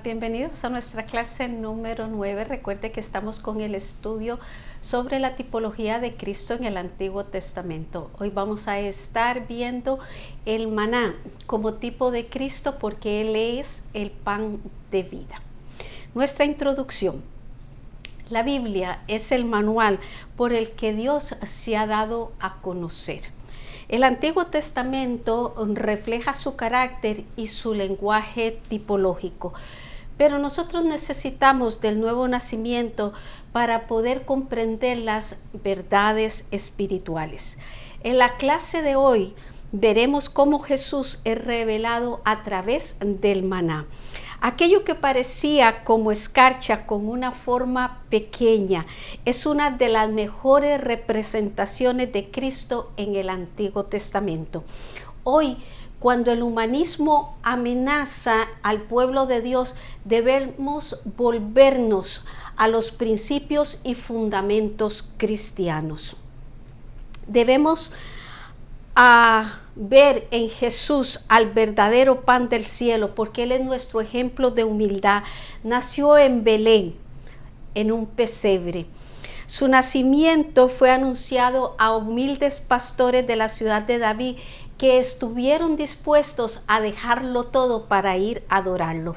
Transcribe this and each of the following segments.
Bienvenidos a nuestra clase número 9. Recuerde que estamos con el estudio sobre la tipología de Cristo en el Antiguo Testamento. Hoy vamos a estar viendo el maná como tipo de Cristo porque Él es el pan de vida. Nuestra introducción. La Biblia es el manual por el que Dios se ha dado a conocer. El Antiguo Testamento refleja su carácter y su lenguaje tipológico, pero nosotros necesitamos del nuevo nacimiento para poder comprender las verdades espirituales. En la clase de hoy veremos cómo Jesús es revelado a través del maná. Aquello que parecía como escarcha con una forma pequeña es una de las mejores representaciones de Cristo en el Antiguo Testamento. Hoy, cuando el humanismo amenaza al pueblo de Dios, debemos volvernos a los principios y fundamentos cristianos. Debemos ver en Jesús al verdadero pan del cielo, porque Él es nuestro ejemplo de humildad. Nació en Belén, en un pesebre. Su nacimiento fue anunciado a humildes pastores de la ciudad de David, que estuvieron dispuestos a dejarlo todo para ir a adorarlo.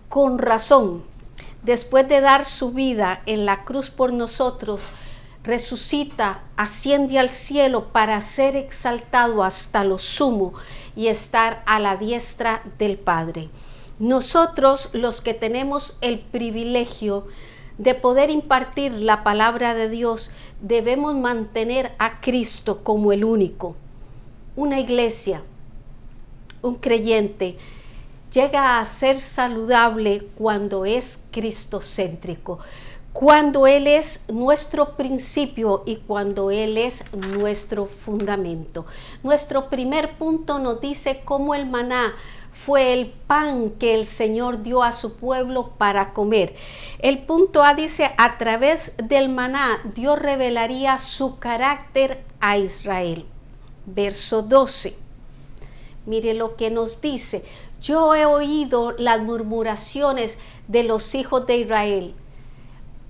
Con razón, después de dar su vida en la cruz por nosotros, resucita, asciende al cielo para ser exaltado hasta lo sumo y estar a la diestra del Padre. Nosotros, los que tenemos el privilegio de poder impartir la palabra de Dios, debemos mantener a Cristo como el único. Una iglesia, un creyente, llega a ser saludable cuando es cristocéntrico, cuando Él es nuestro principio y cuando Él es nuestro fundamento. Nuestro primer punto nos dice cómo el maná fue el pan que el Señor dio a su pueblo para comer. El punto A dice, a través del maná Dios revelaría su carácter a Israel. Verso 12. Mire lo que nos dice. Yo he oído las murmuraciones de los hijos de Israel.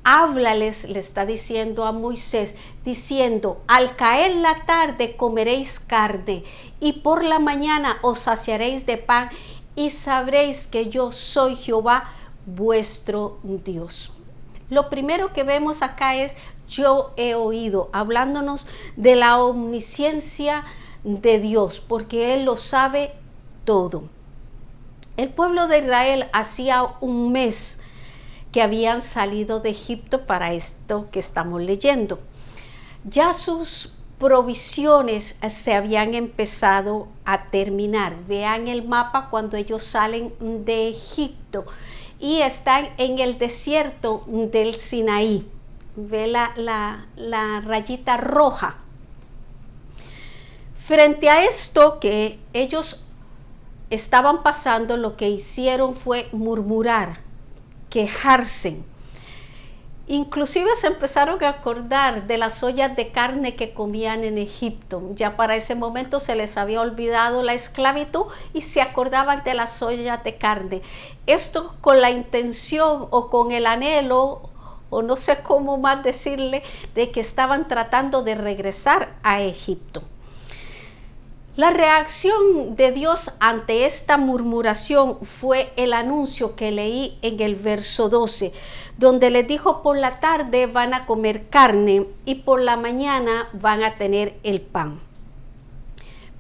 Háblales, le está diciendo a Moisés, diciendo, al caer la tarde comeréis carne, y por la mañana os saciaréis de pan, y sabréis que yo soy Jehová, vuestro Dios. Lo primero que vemos acá es, yo he oído, hablándonos de la omnisciencia de Dios, porque Él lo sabe todo. El pueblo de Israel hacía un mes que habían salido de Egipto para esto que estamos leyendo. Ya sus provisiones se habían empezado a terminar. Vean el mapa cuando ellos salen de Egipto y están en el desierto del Sinaí. Ve la rayita roja. Frente a esto que ellos estaban pasando, lo que hicieron fue murmurar, quejarse. Inclusive se empezaron a acordar de las ollas de carne que comían en Egipto. Ya para ese momento se les había olvidado la esclavitud y se acordaban de las ollas de carne. Esto con la intención o con el anhelo, o no sé cómo más decirle, de que estaban tratando de regresar a Egipto. La reacción de Dios ante esta murmuración fue el anuncio que leí en el verso 12, donde les dijo, por la tarde van a comer carne y por la mañana van a tener el pan.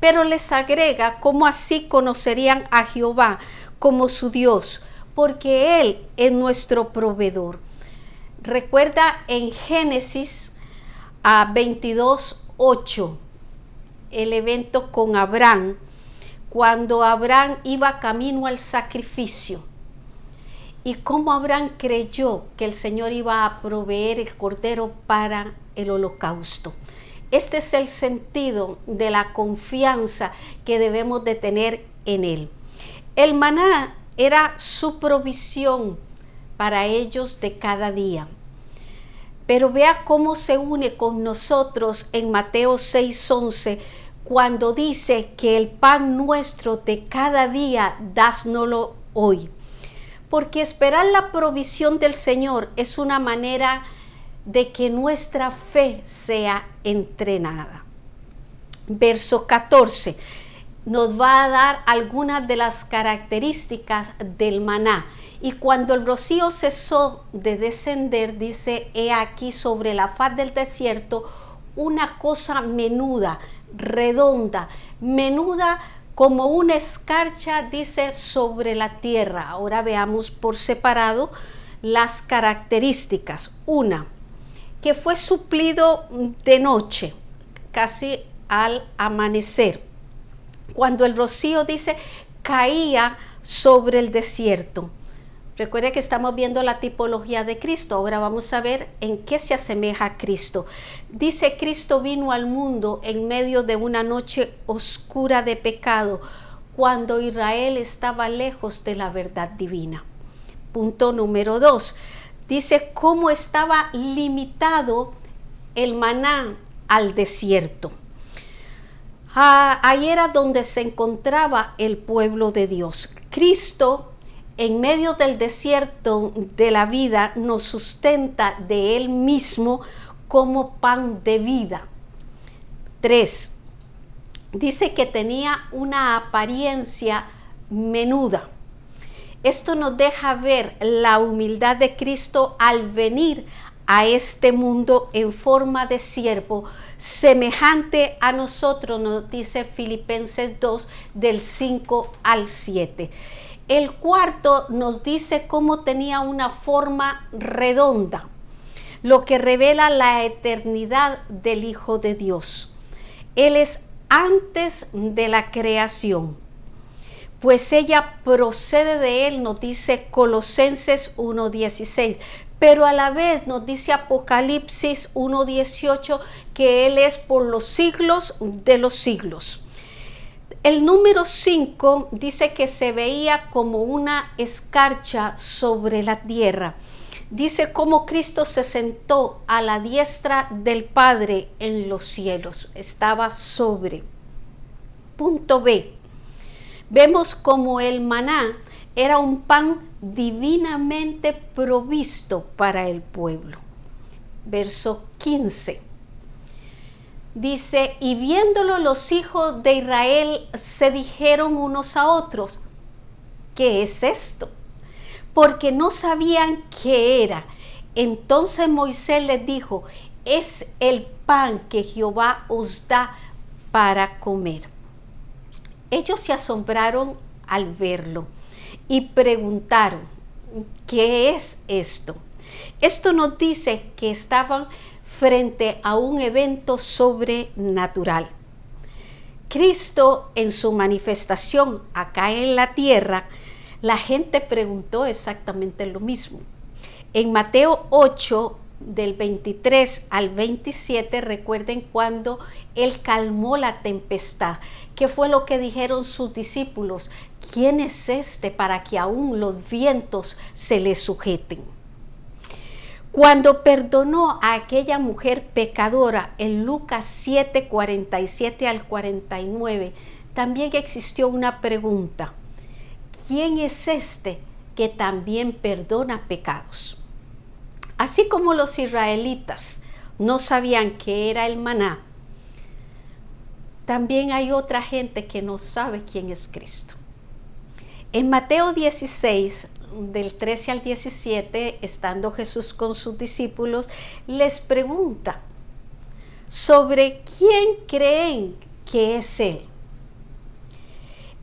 Pero les agrega cómo así conocerían a Jehová como su Dios, porque Él es nuestro proveedor. Recuerda en Génesis 22:8. El evento con Abraham, cuando Abraham iba camino al sacrificio y cómo Abraham creyó que el Señor iba a proveer el cordero para el holocausto. Este es el sentido de la confianza que debemos de tener en Él. El maná era su provisión para ellos de cada día. Pero vea cómo se une con nosotros en Mateo 6:11, cuando dice que el pan nuestro de cada día, dásnoslo hoy. porque esperar la provisión del Señor es una manera de que nuestra fe sea entrenada. Verso 14 nos va a dar algunas de las características del maná. Y cuando el rocío cesó de descender, dice, he aquí sobre la faz del desierto una cosa menuda, redonda, menuda como una escarcha, dice, sobre la tierra. Ahora veamos por separado las características. Una, que fue suplido de noche, casi al amanecer, cuando el rocío, dice, caía sobre el desierto. Recuerde que estamos viendo la tipología de Cristo. Ahora vamos a ver en qué se asemeja a Cristo. Dice, Cristo vino al mundo en medio de una noche oscura de pecado, cuando Israel estaba lejos de la verdad divina. Punto número 2. Dice cómo estaba limitado el maná al desierto. Ahí era donde se encontraba el pueblo de Dios. Cristo, en medio del desierto de la vida, nos sustenta de Él mismo como pan de vida. 3. Dice que tenía una apariencia menuda. Esto nos deja ver la humildad de Cristo al venir a este mundo en forma de siervo, semejante a nosotros, nos dice Filipenses 2, del 5 al 7. El cuarto nos dice cómo tenía una forma redonda, lo que revela la eternidad del Hijo de Dios. Él es antes de la creación, pues ella procede de Él, nos dice Colosenses 1:16. Pero a la vez nos dice Apocalipsis 1:18 que Él es por los siglos de los siglos. El número 5 dice que se veía como una escarcha sobre la tierra. Dice cómo Cristo se sentó a la diestra del Padre en los cielos. Estaba sobre. Punto B. Vemos como el maná era un pan divinamente provisto para el pueblo. Verso 15. Dice, y viéndolo los hijos de Israel se dijeron unos a otros, ¿qué es esto? Porque no sabían qué era. Entonces Moisés les dijo, es el pan que Jehová os da para comer. Ellos se asombraron al verlo y preguntaron, ¿qué es esto? Esto nos dice que estaban frente a un evento sobrenatural. Cristo, en su manifestación acá en la tierra, la gente preguntó exactamente lo mismo. En Mateo 8, del 23 al 27, recuerden cuando Él calmó la tempestad. ¿Qué fue lo que dijeron sus discípulos? ¿Quién es este para que aún los vientos se le sujeten? Cuando perdonó a aquella mujer pecadora en Lucas 7, 47 al 49, también existió una pregunta. ¿Quién es este que también perdona pecados? Así como los israelitas no sabían qué era el maná, también hay otra gente que no sabe quién es Cristo. En Mateo 16, del 13 al 17, estando Jesús con sus discípulos, les pregunta sobre quién creen que es Él.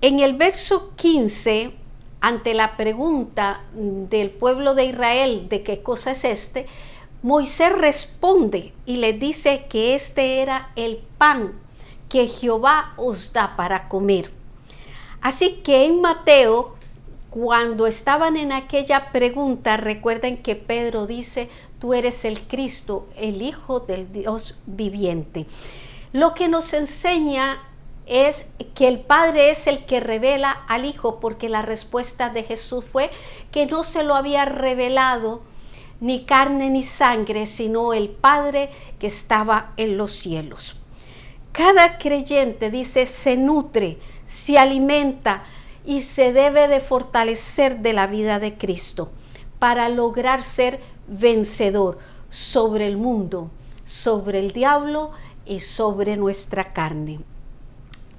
En el verso 15, ante la pregunta del pueblo de Israel de qué cosa es este, Moisés responde y les dice que este era el pan que Jehová os da para comer. Así que en Mateo, cuando estaban en aquella pregunta, recuerden que Pedro dice, tú eres el Cristo, el Hijo del Dios viviente. Lo que nos enseña es que el Padre es el que revela al Hijo, porque la respuesta de Jesús fue que no se lo había revelado ni carne ni sangre, sino el Padre que estaba en los cielos. Cada creyente, dice, se nutre, se alimenta y se debe de fortalecer de la vida de Cristo para lograr ser vencedor sobre el mundo, sobre el diablo y sobre nuestra carne.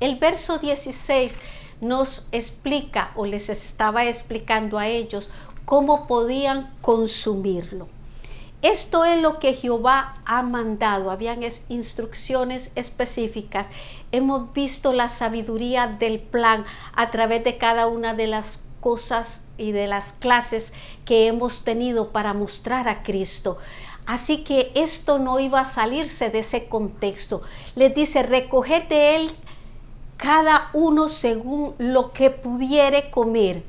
El verso 16 nos explica, o les estaba explicando a ellos, cómo podían consumirlo. Esto es lo que Jehová ha mandado. Habían instrucciones específicas. Hemos visto la sabiduría del plan a través de cada una de las cosas y de las clases que hemos tenido para mostrar a Cristo. Así que esto no iba a salirse de ese contexto. Les dice, recoger de él cada uno según lo que pudiere comer.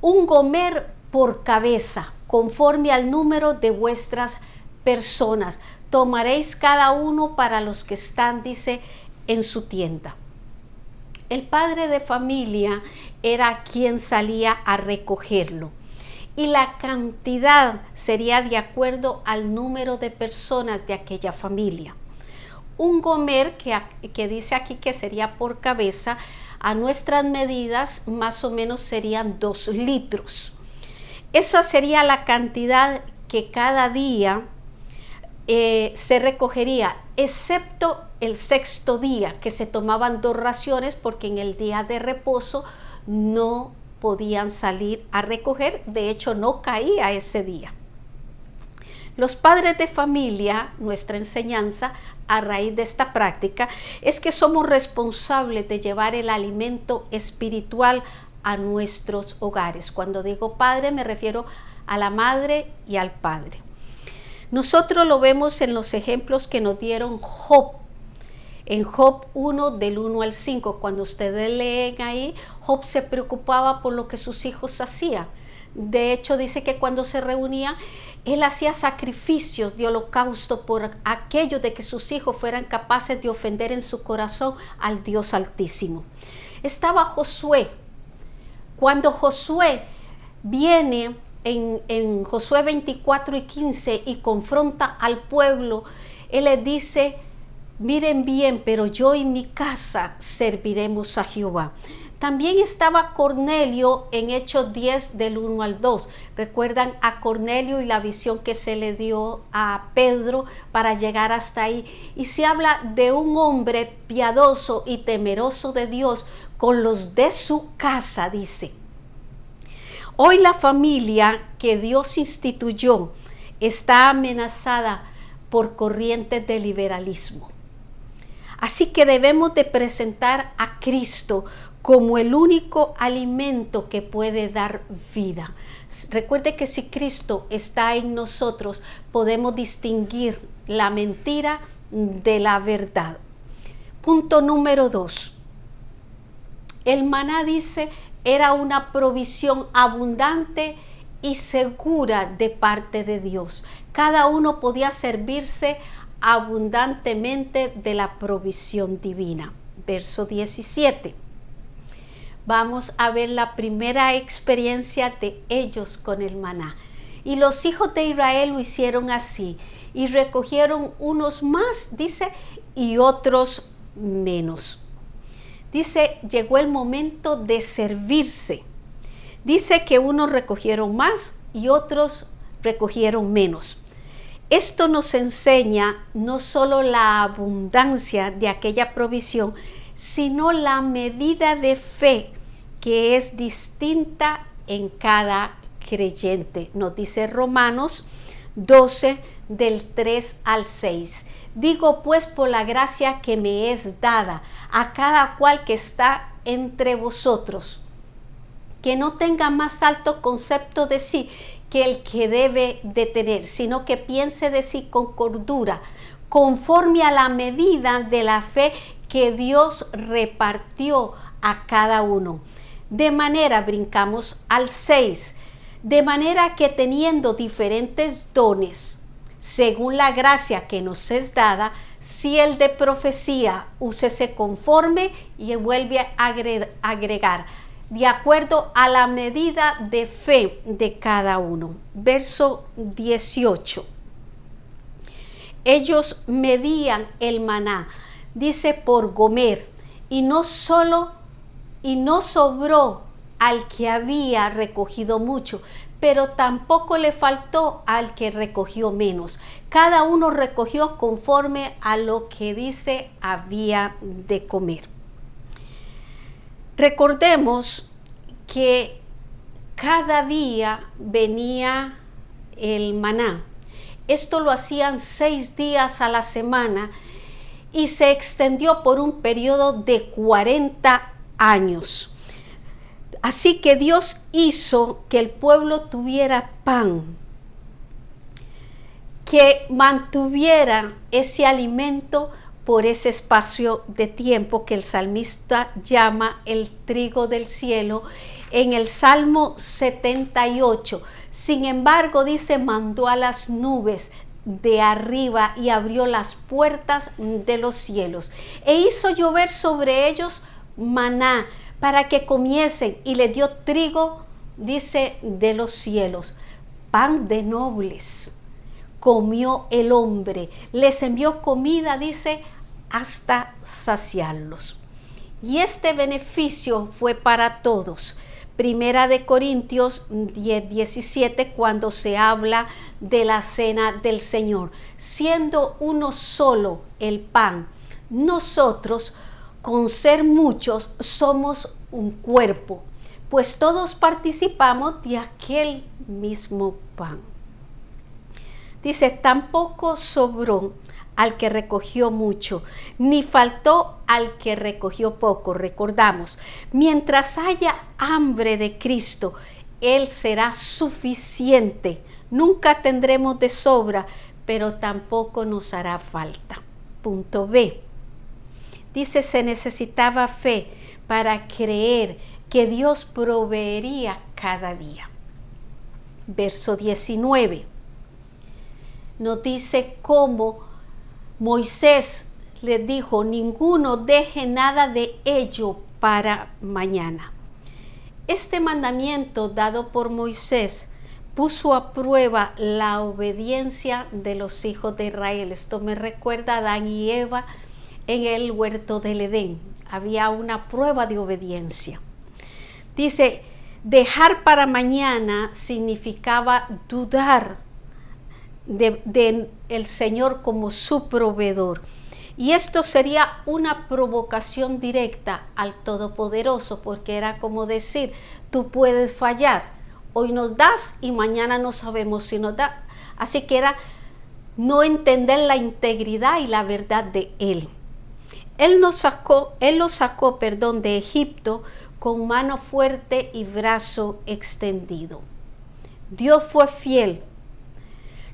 Un gomer por cabeza, conforme al número de vuestras personas. Tomaréis cada uno para los que están, dice, en su tienda. El padre de familia era quien salía a recogerlo. Y la cantidad sería de acuerdo al número de personas de aquella familia. Un gomer, que dice aquí que sería por cabeza, a nuestras medidas más o menos serían 2 litros. Esa sería la cantidad que cada día se recogería, excepto el 6º día, que se tomaban 2 raciones, porque en el día de reposo no podían salir a recoger, de hecho no caía ese día. Los padres de familia, nuestra enseñanza a raíz de esta práctica, es que somos responsables de llevar el alimento espiritual a nuestros hogares. Cuando digo padre me refiero a la madre y al padre. Nosotros lo vemos en los ejemplos que nos dieron Job. En Job 1 del 1 al 5, cuando ustedes leen ahí, Job se preocupaba por lo que sus hijos hacían. De hecho, dice que cuando se reunían, él hacía sacrificios de holocausto por aquello de que sus hijos fueran capaces de ofender en su corazón al Dios Altísimo. Estaba Josué. Cuando Josué viene en Josué 24 y 15 y confronta al pueblo, él les dice, miren bien, pero yo y mi casa serviremos a Jehová. También estaba Cornelio en Hechos 10 del 1 al 2. Recuerdan a Cornelio y la visión que se le dio a Pedro para llegar hasta ahí. Y se habla de un hombre piadoso y temeroso de Dios con los de su casa, dice. Hoy la familia que Dios instituyó está amenazada por corrientes de liberalismo. Así que debemos de presentar a Cristo como el único alimento que puede dar vida. Recuerde que si Cristo está en nosotros, podemos distinguir la mentira de la verdad. Punto número 2. El maná, dice, era una provisión abundante y segura de parte de Dios. Cada uno podía servirse abundantemente de la provisión divina. Verso 17. Vamos a ver la primera experiencia de ellos con el maná. Y los hijos de Israel lo hicieron así, y recogieron unos más, dice, y otros menos. Dice, llegó el momento de servirse. Dice que unos recogieron más y otros recogieron menos. Esto nos enseña no solo la abundancia de aquella provisión, sino la medida de fe que es distinta en cada creyente. Nos dice Romanos 12 del 3 al 6. Digo pues por la gracia que me es dada a cada cual que está entre vosotros, que no tenga más alto concepto de sí que el que debe de tener, sino que piense de sí con cordura, conforme a la medida de la fe que Dios repartió a cada uno. De manera, brincamos al 6, de manera que teniendo diferentes dones, según la gracia que nos es dada, si el de profecía, úsese conforme, y vuelve a agregar, de acuerdo a la medida de fe de cada uno. Verso 18. Ellos medían el maná, dice, por gomer, y no sobró al que había recogido mucho, pero tampoco le faltó al que recogió menos. Cada uno recogió conforme a lo que dice había de comer. Recordemos que cada día venía el maná. Esto lo hacían 6 días a la semana y se extendió por un periodo de 40 años. Así que Dios hizo que el pueblo tuviera pan, que mantuviera ese alimento por ese espacio de tiempo que el salmista llama el trigo del cielo en el Salmo 78. Sin embargo, dice, mandó a las nubes de arriba y abrió las puertas de los cielos e hizo llover sobre ellos maná para que comiesen, y les dio trigo, dice, de los cielos, pan de nobles. Comió el hombre, les envió comida, dice, hasta saciarlos. Y este beneficio fue para todos. Primera de Corintios 10:17, cuando se habla de la cena del Señor. Siendo uno solo el pan, nosotros, con ser muchos, somos un cuerpo, pues todos participamos de aquel mismo pan. Dice, tampoco sobró al que recogió mucho, ni faltó al que recogió poco. Recordamos, mientras haya hambre de Cristo, Él será suficiente. Nunca tendremos de sobra, pero tampoco nos hará falta. Punto B. Dice, se necesitaba fe para creer que Dios proveería cada día. Verso 19. Nos dice cómo Moisés les dijo, ninguno deje nada de ello para mañana. Este mandamiento dado por Moisés puso a prueba la obediencia de los hijos de Israel. Esto me recuerda a Adán y Eva en el huerto del Edén. Había una prueba de obediencia. Dice, dejar para mañana significaba dudar de el Señor como su proveedor. Y esto sería una provocación directa al Todopoderoso, porque era como decir, tú puedes fallar, hoy nos das y mañana no sabemos si nos da. Así que era no entender la integridad y la verdad de Él. Él lo sacó de Egipto con mano fuerte y brazo extendido. Dios fue fiel.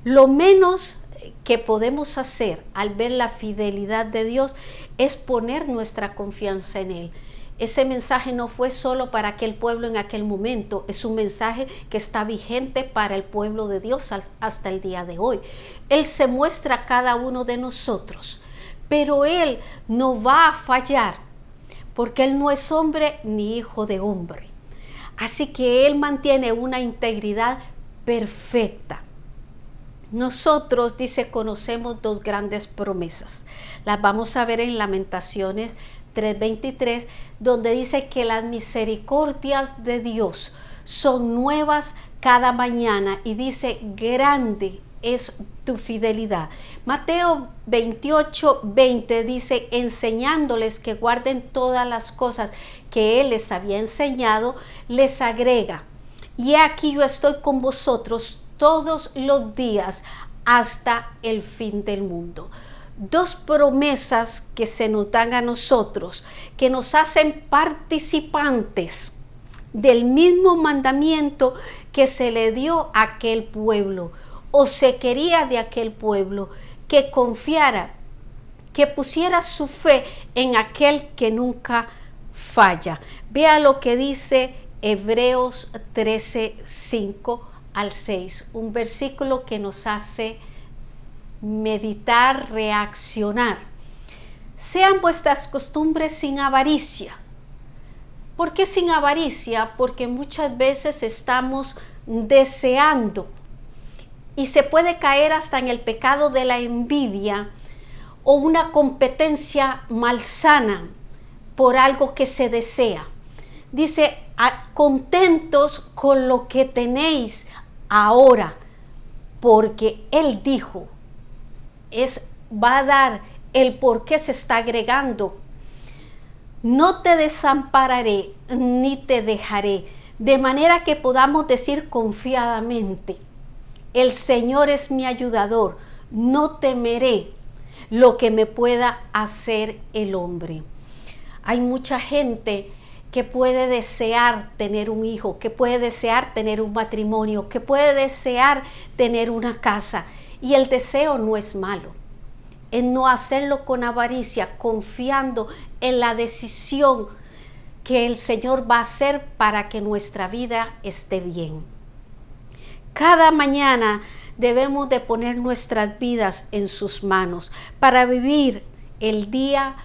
Lo menos que podemos hacer al ver la fidelidad de Dios es poner nuestra confianza en Él. Ese mensaje no fue solo para aquel pueblo en aquel momento, es un mensaje que está vigente para el pueblo de Dios hasta el día de hoy. Él se muestra a cada uno de nosotros, pero Él no va a fallar, porque Él no es hombre ni hijo de hombre. Así que Él mantiene una integridad perfecta. Nosotros, dice, conocemos dos grandes promesas. Las vamos a ver en Lamentaciones 3:23, donde dice que las misericordias de Dios son nuevas cada mañana, y dice, grande es tu fidelidad. Mateo 28:20 dice, enseñándoles que guarden todas las cosas que Él les había enseñado, les agrega, y aquí yo estoy con vosotros todos los días hasta el fin del mundo. Dos promesas que se nos dan a nosotros, que nos hacen participantes del mismo mandamiento que se le dio a aquel pueblo, o se quería de aquel pueblo, que confiara, que pusiera su fe en aquel que nunca falla. Vea lo que dice Hebreos 13:5 al 6, un versículo que nos hace meditar, reaccionar. Sean vuestras costumbres sin avaricia. ¿Por qué sin avaricia? Porque muchas veces estamos deseando, y se puede caer hasta en el pecado de la envidia o una competencia malsana por algo que se desea. Dice, contentos con lo que tenéis ahora, porque Él dijo, va a dar el por qué se está agregando. No te desampararé ni te dejaré, de manera que podamos decir confiadamente, el Señor es mi ayudador, no temeré lo que me pueda hacer el hombre. Hay mucha gente que puede desear tener un hijo, que puede desear tener un matrimonio, que puede desear tener una casa, y el deseo no es malo. En no hacerlo con avaricia, confiando en la decisión que el Señor va a hacer para que nuestra vida esté bien. Cada mañana debemos de poner nuestras vidas en sus manos para vivir el día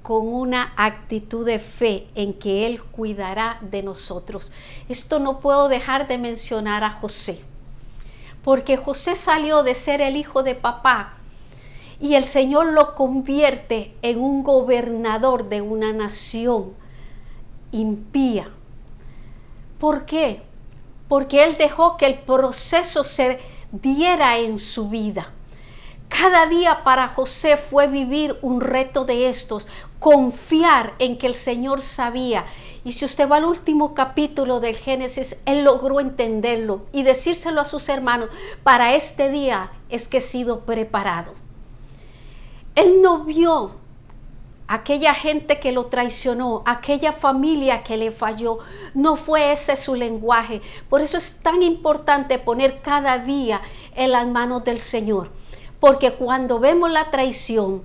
con una actitud de fe en que Él cuidará de nosotros. Esto no puedo dejar de mencionar a José, porque José salió de ser el hijo de papá y el Señor lo convierte en un gobernador de una nación impía. ¿Por qué? Porque Él dejó que el proceso se diera en su vida. Cada día para José fue vivir un reto de estos, confiar en que el Señor sabía. Y si usted va al último capítulo del Génesis, él logró entenderlo y decírselo a sus hermanos, para este día es que he sido preparado. Él no vio aquella gente que lo traicionó, aquella familia que le falló. No fue ese su lenguaje. Por eso es tan importante poner cada día en las manos del Señor. Porque cuando vemos la traición,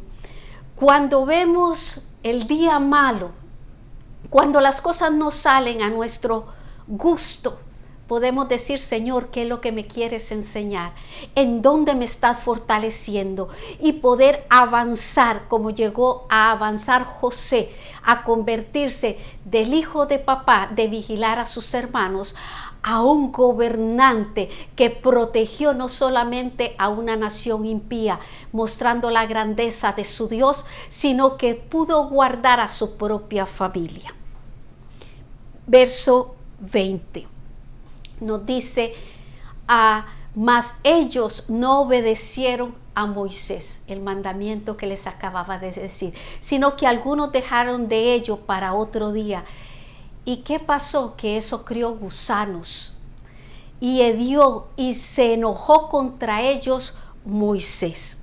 cuando vemos el día malo, cuando las cosas no salen a nuestro gusto, podemos decir, Señor, ¿qué es lo que me quieres enseñar? ¿En dónde me estás fortaleciendo? Y poder avanzar como llegó a avanzar José, a convertirse del hijo de papá, de vigilar a sus hermanos, a un gobernante que protegió no solamente a una nación impía, mostrando la grandeza de su Dios, sino que pudo guardar a su propia familia. Verso 20. Nos dice, mas ellos no obedecieron a Moisés, el mandamiento que les acababa de decir, sino que algunos dejaron de ello para otro día. ¿Y qué pasó? Que eso crió gusanos y hedió y se enojó contra ellos Moisés.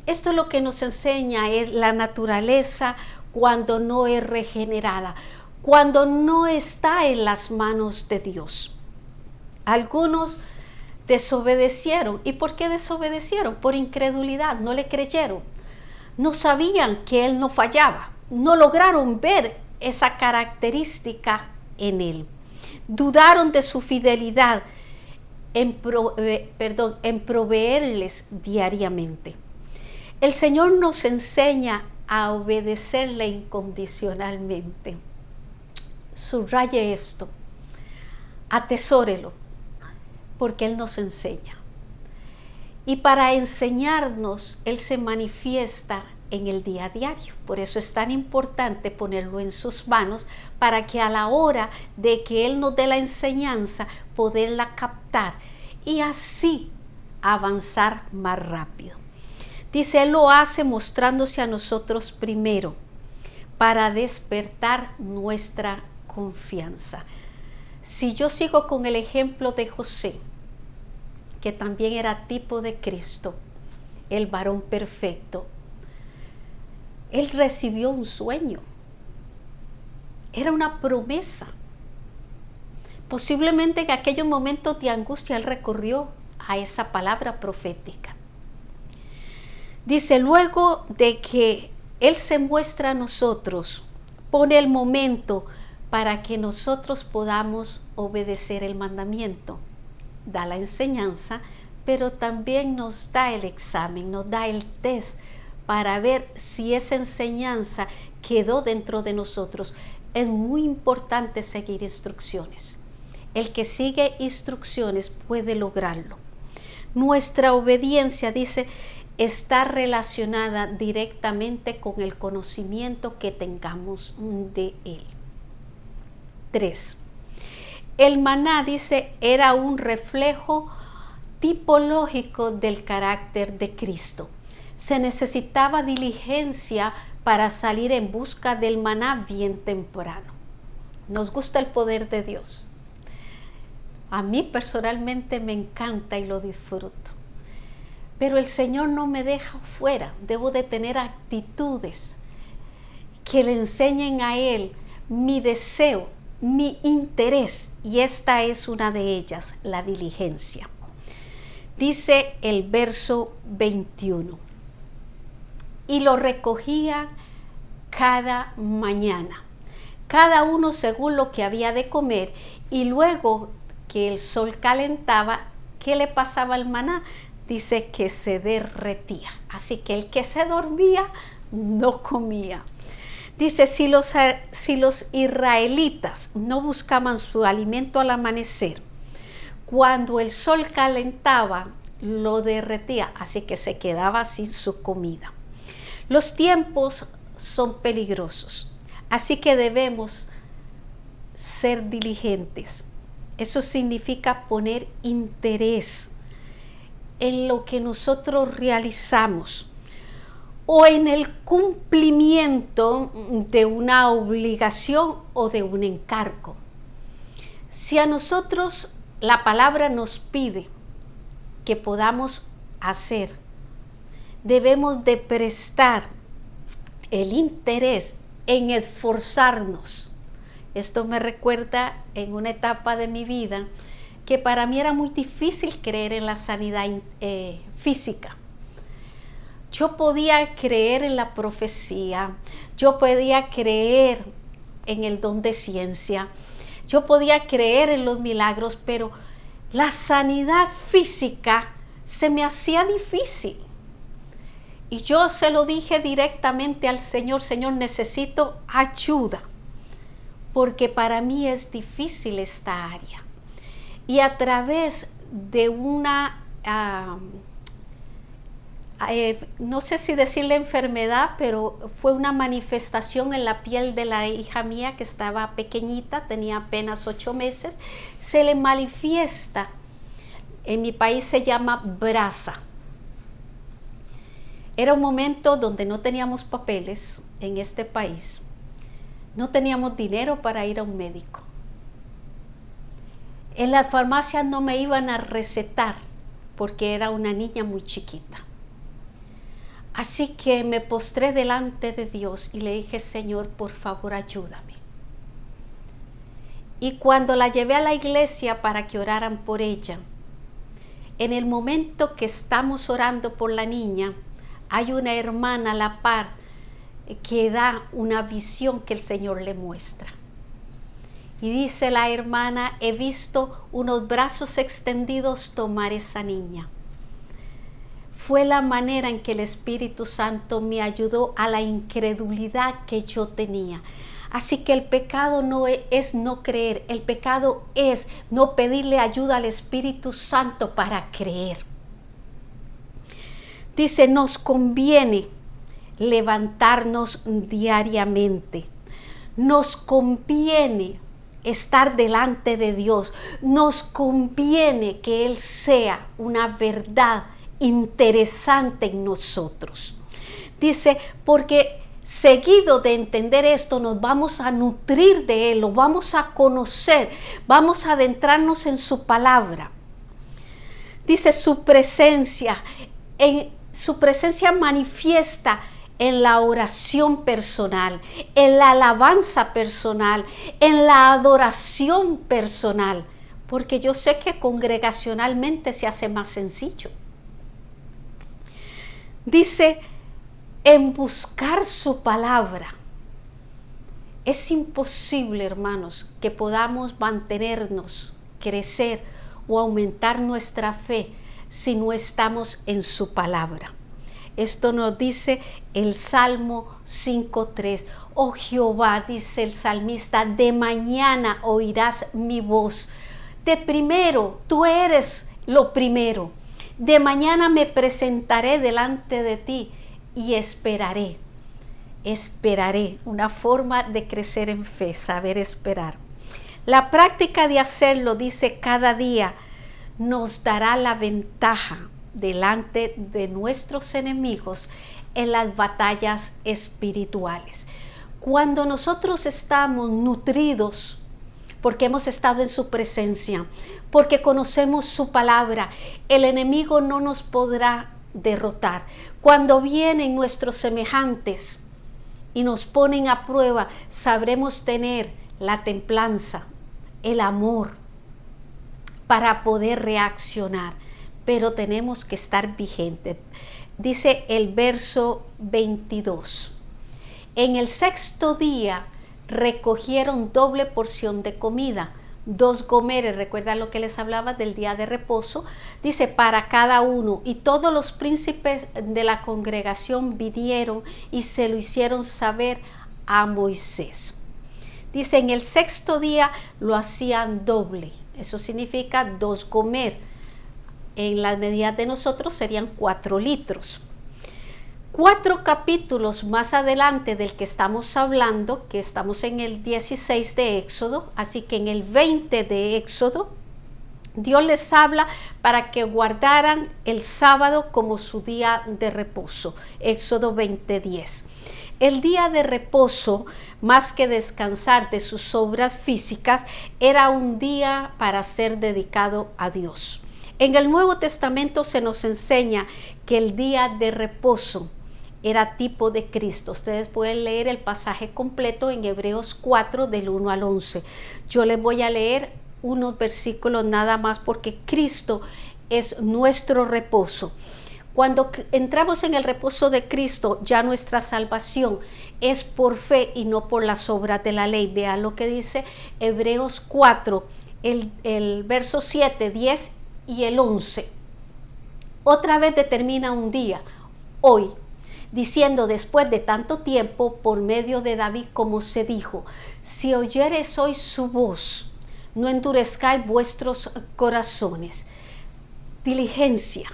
Esto es lo que nos enseña, es la naturaleza cuando no es regenerada, cuando no está en las manos de Dios. Algunos desobedecieron. ¿Y por qué desobedecieron? Por incredulidad, no le creyeron. No sabían que Él no fallaba. No lograron ver esa característica en Él. Dudaron de su fidelidad en proveerles diariamente. El Señor nos enseña a obedecerle incondicionalmente. Subraye esto. Atesórelo, porque Él nos enseña. Y para enseñarnos, Él se manifiesta en el día a diario. Por eso es tan importante ponerlo en sus manos, para que a la hora de que Él nos dé la enseñanza, poderla captar y así avanzar más rápido. Dice, Él lo hace mostrándose a nosotros primero, para despertar nuestra confianza. Si yo sigo con el ejemplo de José, que también era tipo de Cristo, el varón perfecto, él recibió un sueño, era una promesa. Posiblemente en aquellos momentos de angustia él recurrió a esa palabra profética. Dice, luego de que Él se muestra a nosotros, pone el momento para que nosotros podamos obedecer el mandamiento. Da la enseñanza, pero también nos da el examen, nos da el test para ver si esa enseñanza quedó dentro de nosotros. Es muy importante seguir instrucciones. El que sigue instrucciones puede lograrlo. Nuestra obediencia, dice, está relacionada directamente con el conocimiento que tengamos de Él. 3. El maná, dice, era un reflejo tipológico del carácter de Cristo. Se necesitaba diligencia para salir en busca del maná bien temprano. Nos gusta el poder de Dios. A mí personalmente me encanta y lo disfruto. Pero el Señor no me deja fuera. Debo de tener actitudes que le enseñen a Él mi deseo, mi interés. Y esta es una de ellas, la diligencia. Dice el verso 21. Y lo recogía cada mañana, cada uno según lo que había de comer, y luego que el sol calentaba, ¿qué le pasaba al maná? Dice que se derretía. Así que el que se dormía no comía. Dice, si los israelitas no buscaban su alimento al amanecer, cuando el sol calentaba, lo derretía, así que se quedaba sin su comida. Los tiempos son peligrosos, así que debemos ser diligentes. Eso significa poner interés en lo que nosotros realizamos o en el cumplimiento de una obligación o de un encargo. Si a nosotros la palabra nos pide que podamos hacer, debemos de prestar el interés en esforzarnos. Esto me recuerda en una etapa de mi vida que para mí era muy difícil creer en la sanidad física. Yo podía creer en la profecía, yo podía creer en el don de ciencia, yo podía creer en los milagros, pero la sanidad física se me hacía difícil. Y yo se lo dije directamente al Señor: Señor, necesito ayuda, porque para mí es difícil esta área. Y a través de una, no sé si decirle enfermedad, pero fue una manifestación en la piel de la hija mía que estaba pequeñita, tenía apenas 8 meses, se le manifiesta, en mi país se llama brasa. Era un momento donde no teníamos papeles en este país, no teníamos dinero para ir a un médico. En las farmacias no me iban a recetar porque era una niña muy chiquita. Así que me postré delante de Dios y le dije: Señor, por favor, ayúdame. Y cuando la llevé a la iglesia para que oraran por ella, en el momento que estamos orando por la niña, hay una hermana a la par que da una visión que el Señor le muestra. Y dice la hermana: he visto unos brazos extendidos tomar esa niña. Fue la manera en que el Espíritu Santo me ayudó a la incredulidad que yo tenía. Así que el pecado no es no creer, el pecado es no pedirle ayuda al Espíritu Santo para creer. Dice, nos conviene levantarnos diariamente. Nos conviene estar delante de Dios. Nos conviene que Él sea una verdad interesante en nosotros. Dice, porque seguido de entender esto, nos vamos a nutrir de Él, lo vamos a conocer, vamos a adentrarnos en su palabra. Dice, su presencia manifiesta en la oración personal, en la alabanza personal, en la adoración personal, porque yo sé que congregacionalmente se hace más sencillo. Dice, en buscar su palabra. Es imposible, hermanos, que podamos mantenernos, crecer o aumentar nuestra fe si no estamos en su palabra. Esto nos dice el Salmo 5:3. Oh Jehová, dice el salmista, de mañana oirás mi voz. De primero, tú eres lo primero. De mañana me presentaré delante de ti y esperaré. Esperaré, una forma de crecer en fe, saber esperar. La práctica de hacerlo, dice, cada día nos dará la ventaja delante de nuestros enemigos en las batallas espirituales. Cuando nosotros estamos nutridos, porque hemos estado en su presencia, porque conocemos su palabra, el enemigo no nos podrá derrotar. Cuando vienen nuestros semejantes y nos ponen a prueba, sabremos tener la templanza, el amor para poder reaccionar, pero tenemos que estar vigentes. Dice el verso 22, en el sexto día recogieron doble porción de comida, 2 gomeres, recuerda lo que les hablaba del día de reposo, dice, para cada uno, y todos los príncipes de la congregación vinieron y se lo hicieron saber a Moisés. Dice, en el sexto día lo hacían doble, eso significa 2 gomer, en las medidas de nosotros serían 4 litros. 4 capítulos más adelante del que estamos hablando, que estamos en el 16 de Éxodo, así que en el 20 de Éxodo, Dios les habla para que guardaran el sábado como su día de reposo. Éxodo 20:10. El día de reposo, más que descansar de sus obras físicas, era un día para ser dedicado a Dios. En el Nuevo Testamento se nos enseña que el día de reposo era tipo de Cristo. Ustedes pueden leer el pasaje completo en Hebreos 4 del 1 al 11. Yo les voy a leer unos versículos nada más porque Cristo es nuestro reposo. Cuando entramos en el reposo de Cristo, ya nuestra salvación es por fe y no por las obras de la ley. Vean lo que dice Hebreos 4, el verso 7, 10 y el 11. Otra vez determina un día, hoy, diciendo después de tanto tiempo por medio de David, como se dijo, si oyereis hoy su voz, no endurezcáis vuestros corazones. Diligencia.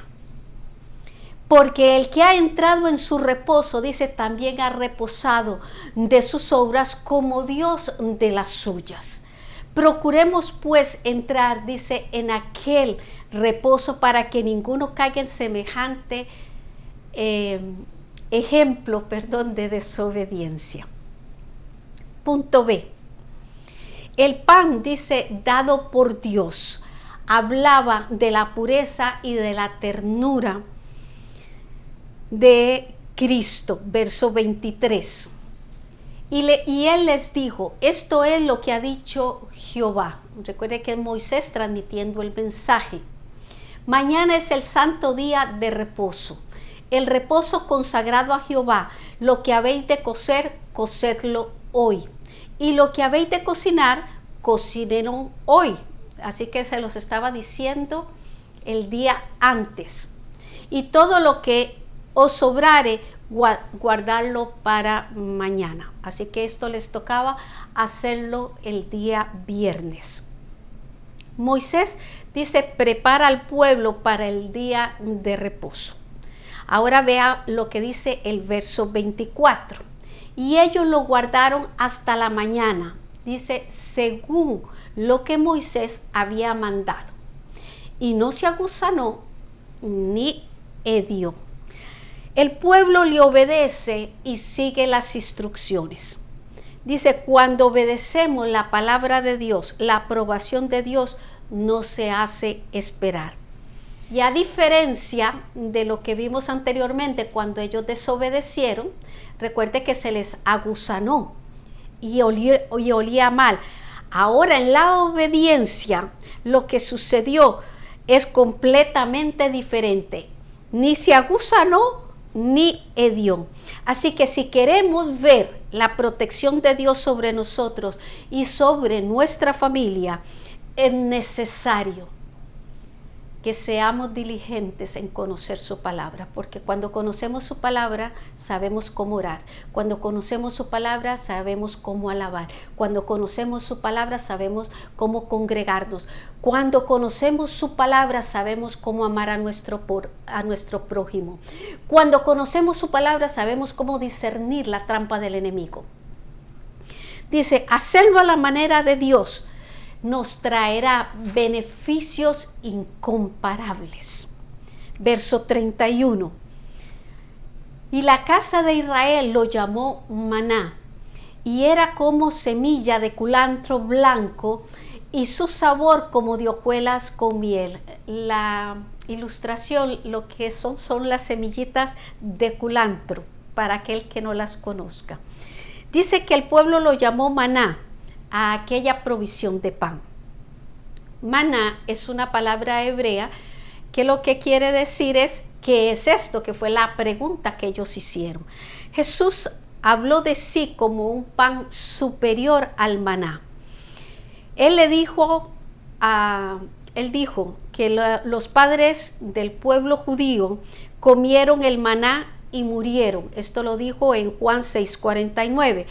Porque el que ha entrado en su reposo, dice, también ha reposado de sus obras como Dios de las suyas. Procuremos pues entrar, dice, en aquel reposo para que ninguno caiga en semejante ejemplo de desobediencia. Punto B. El pan, dice, dado por Dios, hablaba de la pureza y de la ternura de Cristo, verso 23. Y él les dijo, esto es lo que ha dicho Jehová. Recuerde que es Moisés transmitiendo el mensaje. Mañana es el santo día de reposo, el reposo consagrado a Jehová. Lo que habéis de cocer, cocedlo hoy. Y lo que habéis de cocinar, cocinenlo hoy. Así que se los estaba diciendo el día antes. Y todo lo que os sobrare, guardarlo para mañana. Así que esto les tocaba hacerlo el día viernes. Moisés dice, prepara al pueblo para el día de reposo. Ahora vea lo que dice el verso 24. Y ellos lo guardaron hasta la mañana, dice, según lo que Moisés había mandado. Y no se aguzanó ni hedió. El pueblo le obedece y sigue las instrucciones. Dice, cuando obedecemos la palabra de Dios, la aprobación de Dios no se hace esperar. Y a diferencia de lo que vimos anteriormente, cuando ellos desobedecieron, recuerde que se les aguzanó y olía mal. Ahora en la obediencia, lo que sucedió es completamente diferente. Ni se aguzanó ni hedió. Así que si queremos ver la protección de Dios sobre nosotros y sobre nuestra familia, es necesario que seamos diligentes en conocer su palabra, porque cuando conocemos su palabra sabemos cómo orar, cuando conocemos su palabra sabemos cómo alabar, cuando conocemos su palabra sabemos cómo congregarnos, cuando conocemos su palabra sabemos cómo amar a nuestro prójimo, cuando conocemos su palabra sabemos cómo discernir la trampa del enemigo. Dice, hacerlo a la manera de Dios. nos traerá beneficios incomparables. Verso 31. Y la casa de Israel lo llamó maná, y era como semilla de culantro blanco, y su sabor como de hojuelas con miel. La ilustración, lo que son las semillitas de culantro, para aquel que no las conozca. Dice que el pueblo lo llamó maná a aquella provisión de pan. Maná es una palabra hebrea que lo que quiere decir es, ¿qué es esto? Que fue la pregunta que ellos hicieron. Jesús habló de sí como un pan superior al maná. Él dijo que los padres del pueblo judío comieron el maná y murieron. Esto lo dijo en Juan 6:49.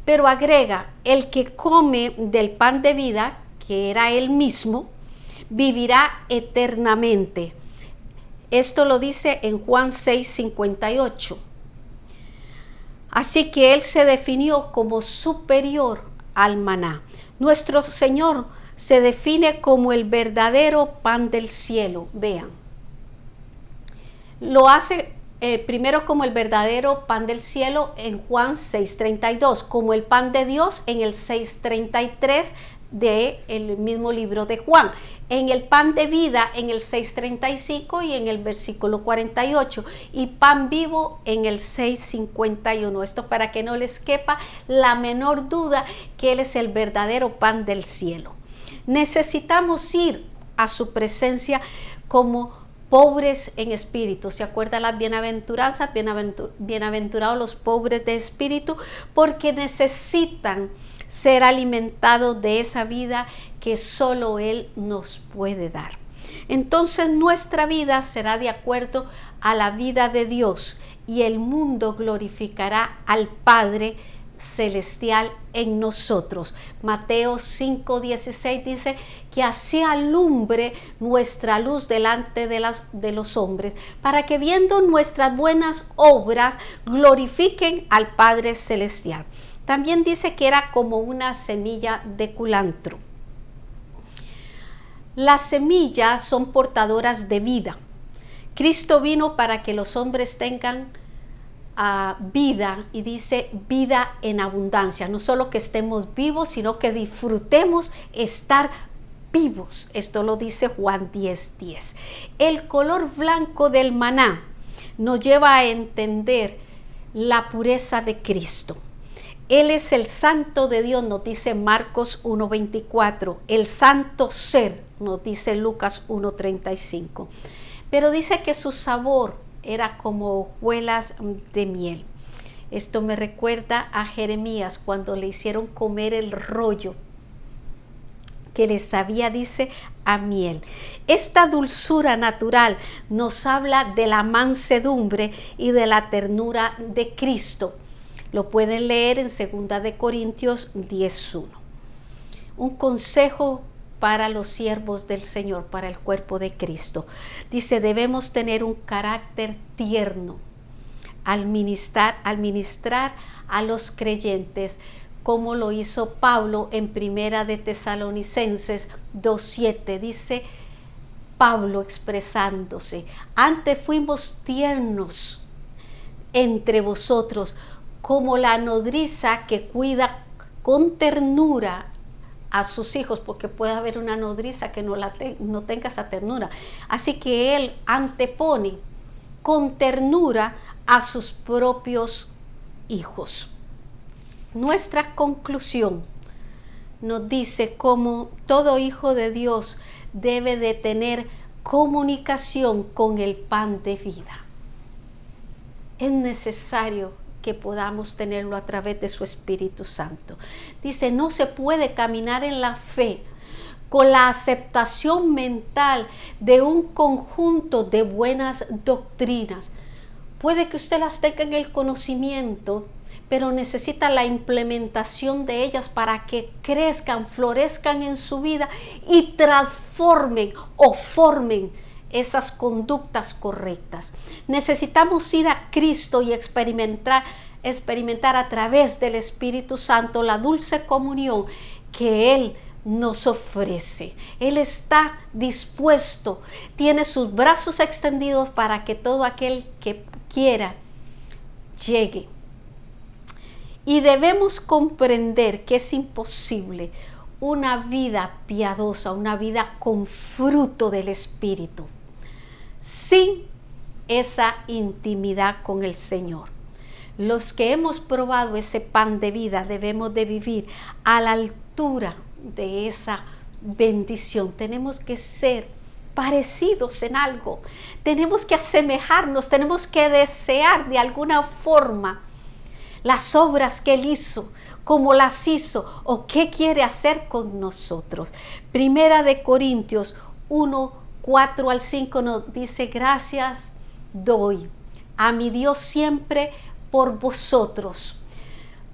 Pero agrega, el que come del pan de vida, que era él mismo, vivirá eternamente. Esto lo dice en Juan 6:58. Así que él se definió como superior al maná. Nuestro Señor se define como el verdadero pan del cielo. Vean, lo hace primero como el verdadero pan del cielo en Juan 6:32, como el pan de Dios en el 6:33 del mismo libro de Juan, en el pan de vida en el 6:35 y en el versículo 48, y pan vivo en el 6:51. Esto para que no les quepa la menor duda que Él es el verdadero pan del cielo. Necesitamos ir a su presencia como pobres en espíritu. ¿Se acuerdan las bienaventuranzas? Bienaventurados los pobres de espíritu, porque necesitan ser alimentados de esa vida que solo Él nos puede dar. Entonces nuestra vida será de acuerdo a la vida de Dios, y el mundo glorificará al Padre celestial en nosotros. Mateo 5:16 dice que así alumbre nuestra luz delante de los hombres, para que viendo nuestras buenas obras glorifiquen al Padre celestial. También dice que era como una semilla de culantro. Las semillas son portadoras de vida. Cristo vino para que los hombres tengan vida, y dice vida en abundancia. No solo que estemos vivos, sino que disfrutemos estar vivos. Esto lo dice Juan 10:10. El color blanco del maná nos lleva a entender la pureza de Cristo. Él es el santo de Dios, nos dice Marcos 1:24. El santo ser, nos dice Lucas 1:35. Pero dice que su sabor era como hojuelas de miel. Esto me recuerda a Jeremías cuando le hicieron comer el rollo que les sabía, dice, a miel. Esta dulzura natural nos habla de la mansedumbre y de la ternura de Cristo. Lo pueden leer en 2 de Corintios 10:1. Un consejo para los siervos del Señor, para el cuerpo de Cristo. Dice, debemos tener un carácter tierno al ministrar a los creyentes, como lo hizo Pablo en Primera de Tesalonicenses 2:7. Dice Pablo expresándose, antes fuimos tiernos entre vosotros, como la nodriza que cuida con ternura a sus hijos, porque puede haber una nodriza que no tenga esa ternura. Así que él antepone con ternura a sus propios hijos. Nuestra conclusión nos dice cómo todo hijo de Dios debe de tener comunicación con el pan de vida. Es necesario que podamos tenerlo a través de su Espíritu Santo. Dice, no se puede caminar en la fe con la aceptación mental de un conjunto de buenas doctrinas. Puede que usted las tenga en el conocimiento, pero necesita la implementación de ellas para que crezcan, florezcan en su vida y transformen o formen esas conductas correctas. Necesitamos ir a Cristo y experimentar a través del Espíritu Santo la dulce comunión que Él nos ofrece. Él está dispuesto, tiene sus brazos extendidos para que todo aquel que quiera llegue. Y debemos comprender que es imposible una vida piadosa, una vida con fruto del Espíritu, sin esa intimidad con el Señor. Los que hemos probado ese pan de vida debemos de vivir a la altura de esa bendición. Tenemos que ser parecidos en algo, tenemos que asemejarnos, tenemos que desear de alguna forma las obras que Él hizo, cómo las hizo o qué quiere hacer con nosotros. Primera de Corintios 1, 4 al 5 nos dice: gracias doy a mi Dios siempre por vosotros,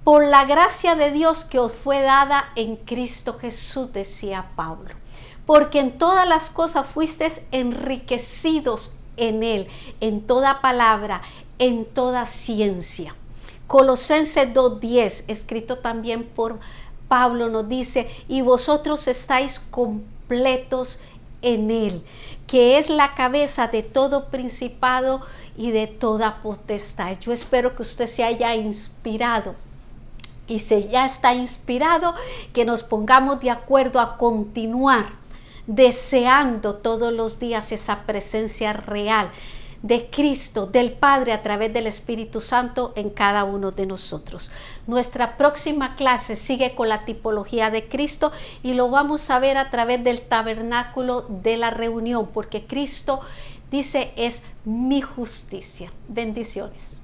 por la gracia de Dios que os fue dada en Cristo Jesús, decía Pablo, porque en todas las cosas fuisteis enriquecidos en Él, en toda palabra, en toda ciencia. Colosenses 2:10, escrito también por Pablo, nos dice: y vosotros estáis completos en Él, que es la cabeza de todo principado y de toda potestad. Yo espero que usted se haya inspirado, y si ya está inspirado, que nos pongamos de acuerdo a continuar deseando todos los días esa presencia real de Cristo, del Padre, a través del Espíritu Santo en cada uno de nosotros. Nuestra próxima clase sigue con la tipología de Cristo y lo vamos a ver a través del tabernáculo de la reunión, porque Cristo dice: es mi justicia. Bendiciones.